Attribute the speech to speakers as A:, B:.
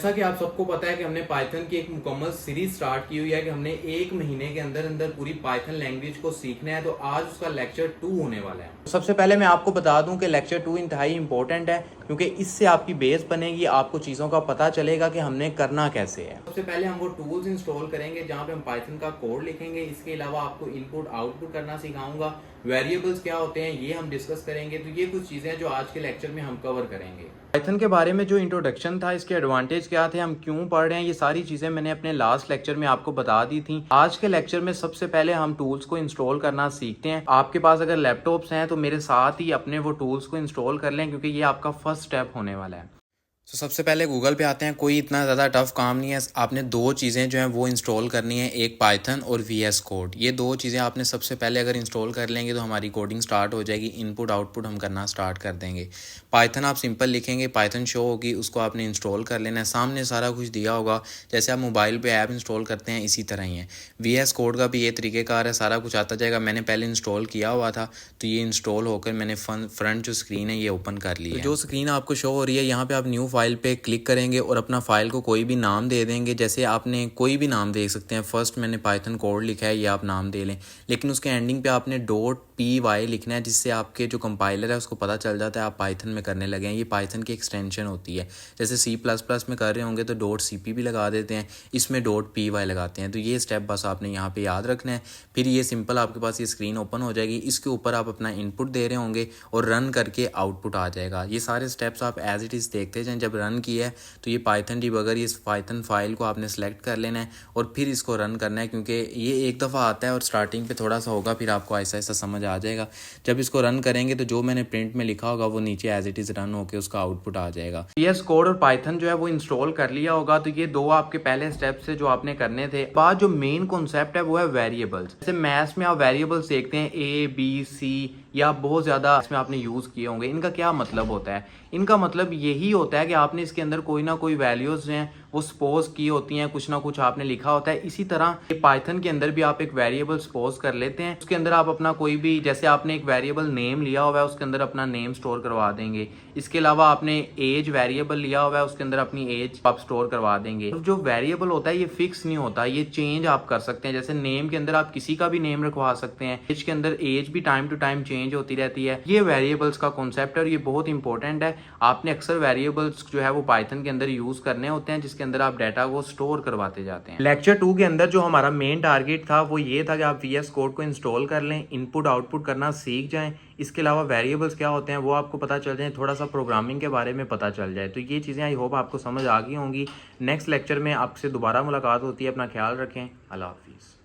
A: जैसा कि आप सबको पता है कि हमने पाइथन की एक मुकम्मल सीरीज स्टार्ट की हुई है कि हमने 1 महीने के अंदर अंदर पूरी पाइथन लैंग्वेज को सीखना है। तो आज उसका लेक्चर 2 होने वाला है। सबसे पहले मैं आपको बता दूं कि लेक्चर 2 इंतहाई इंपॉर्टेंट है, क्योंकि इससे आपकी बेस बनेगी, आपको चीज़ों का पता चलेगा कि हमने करना कैसे है। सबसे पहले हम वो टूल्स इंस्टॉल करेंगे जहाँ पे हम पाइथन का कोड लिखेंगे। इसके अलावा आपको इनपुट आउटपुट करना सिखाऊंगा। वेरिएबल्स क्या होते हैं ये हम डिस्कस करेंगे। तो ये कुछ चीज़ें हैं जो आज के लेक्चर में हम कवर करेंगे। पाइथन के बारे में जो इंट्रोडक्शन था, इसके एडवांटेज क्या थे, हम क्यों पढ़ रहे हैं, ये सारी चीज़ें मैंने अपने लास्ट लेक्चर में आपको बता दी थी। आज के लेक्चर में सबसे पहले हम टूल्स को इंस्टॉल करना सीखते हैं। आपके पास अगर लैपटॉप्स हैं तो मेरे साथ ही अपने वो टूल्स को इंस्टॉल कर लें, क्योंकि ये आपका फर्स्ट स्टेप होने वाला है। तो सबसे पहले गूगल पे आते हैं। कोई इतना ज़्यादा टफ काम नहीं है। आपने दो चीज़ें जो हैं वो इंस्टॉल करनी है, एक पाइथन और VS कोड। ये दो चीज़ें आपने सबसे पहले अगर इंस्टॉल कर लेंगे तो हमारी कोडिंग स्टार्ट हो जाएगी। इनपुट आउटपुट हम करना स्टार्ट कर देंगे। पाइथन आप सिंपल लिखेंगे, पाइथन शो होगी, उसको आपने इंस्टॉल कर लेना है। सामने सारा कुछ दिया होगा, जैसे आप मोबाइल पर ऐप इंस्टॉल करते हैं इसी तरह ही है। VS कोड का भी ये तरीक़ेकार है, सारा कुछ आता जाएगा। मैंने पहले इंस्टॉल किया हुआ था तो ये इंस्टॉल होकर मैंने फ्रंट जो स्क्रीन है ये ओपन कर ली है। जो स्क्रीन आपको शो हो रही है, यहाँ पे आप न्यू फाइल पे क्लिक करेंगे और अपना फाइल को कोई भी नाम दे देंगे। जैसे आपने कोई भी नाम दे सकते हैं। फर्स्ट मैंने पाइथन कोड लिखा है, ये आप नाम दे लें, लेकिन उसके एंडिंग पे आपने .py लिखना है, जिससे आपके जो कंपाइलर है उसको पता चल जाता है आप पाइथन में करने लगे हैं। ये पाइथन की एक्सटेंशन होती है। जैसे C++ में कर रहे होंगे तो .cp भी लगा देते हैं, इसमें .py लगाते हैं। तो ये स्टेप बस आपने यहाँ पे याद रखना है। फिर ये सिंपल आपके पास ये स्क्रीन ओपन हो जाएगी। इसके ऊपर आप अपना इनपुट दे रहे होंगे और रन करके आउटपुट आ जाएगा। ये सारे स्टेप्स आप एज इट इज़ देखते जाएं। जब रन किया है तो ये पाइथन डिबगर, ये पाइथन फाइल को आपने सेलेक्ट कर लेना है और फिर इसको रन करना है, क्योंकि ये एक दफ़ा आता है और स्टार्टिंग पे थोड़ा सा होगा, फिर आपको ऐसा ऐसा समझ आ जाएगा। जब इसको रन करेंगे तो जो मैंने प्रिंट में लिखा होगा वो नीचे एज इट इज़ रन होकर उसका आउटपुट आ जाएगा। VS कोड और पाइथन जो है वो इंस्टॉल कर लिया होगा। तो ये दो आपके पहले स्टेप्स है जो आपने करने थे। बाद जो मेन कॉन्सेप्ट है वो है वेरिएबल्स। जैसे मैथ्स में आप वेरिएबल्स देखते हैं A, B, C, या बहुत ज़्यादा इसमें आपने यूज़ किए होंगे। इनका क्या मतलब होता है? इनका मतलब यही होता है कि आपने इसके अंदर कोई ना कोई वैल्यूज़ हैं वो सपोज की होती हैं, कुछ ना कुछ आपने लिखा होता है। इसी तरह ये पाइथन के अंदर भी आप एक वेरिएबल सपोज कर लेते हैं, उसके अंदर आप अपना कोई भी, जैसे आपने एक वेरिएबल नेम लिया हुआ है उसके अंदर अपना नेम स्टोर करवा देंगे। इसके अलावा आपने एज वेरिएबल लिया हुआ है, उसके अंदर अपनी एज आप स्टोर करवा देंगे। जो वेरिएबल होता है ये फिक्स नहीं होता, ये चेंज आप कर सकते हैं। जैसे नेम के अंदर आप किसी का भी नेम रखवा सकते हैं, एज के अंदर एज भी टाइम टू टाइम चेंज होती रहती है। ये वेरिएबल्स का कॉन्सेप्ट है और ये बहुत इंपॉर्टेंट है। आपने अक्सर वेरिएबल्स जो है वो पाइथन के अंदर यूज करने होते हैं, जिसके अंदर आप डाटा को स्टोर करवाते जाते हैं। लेक्चर 2 के अंदर जो हमारा मेन टारगेट था वो ये था कि आप VS कोड को इंस्टॉल कर लें, इनपुट आउटपुट करना सीख जाएं। इसके अलावा वेरिएबल्स क्या होते हैं वो आपको पता चल जाए, थोड़ा सा प्रोग्रामिंग के बारे में पता चल जाए। तो ये चीज़ें आई होप आपको समझ आ गई होंगी। नेक्स्ट लेक्चर में आपसे दोबारा मुलाकात होती है। अपना ख्याल रखें। अल्लाह हाफिज़।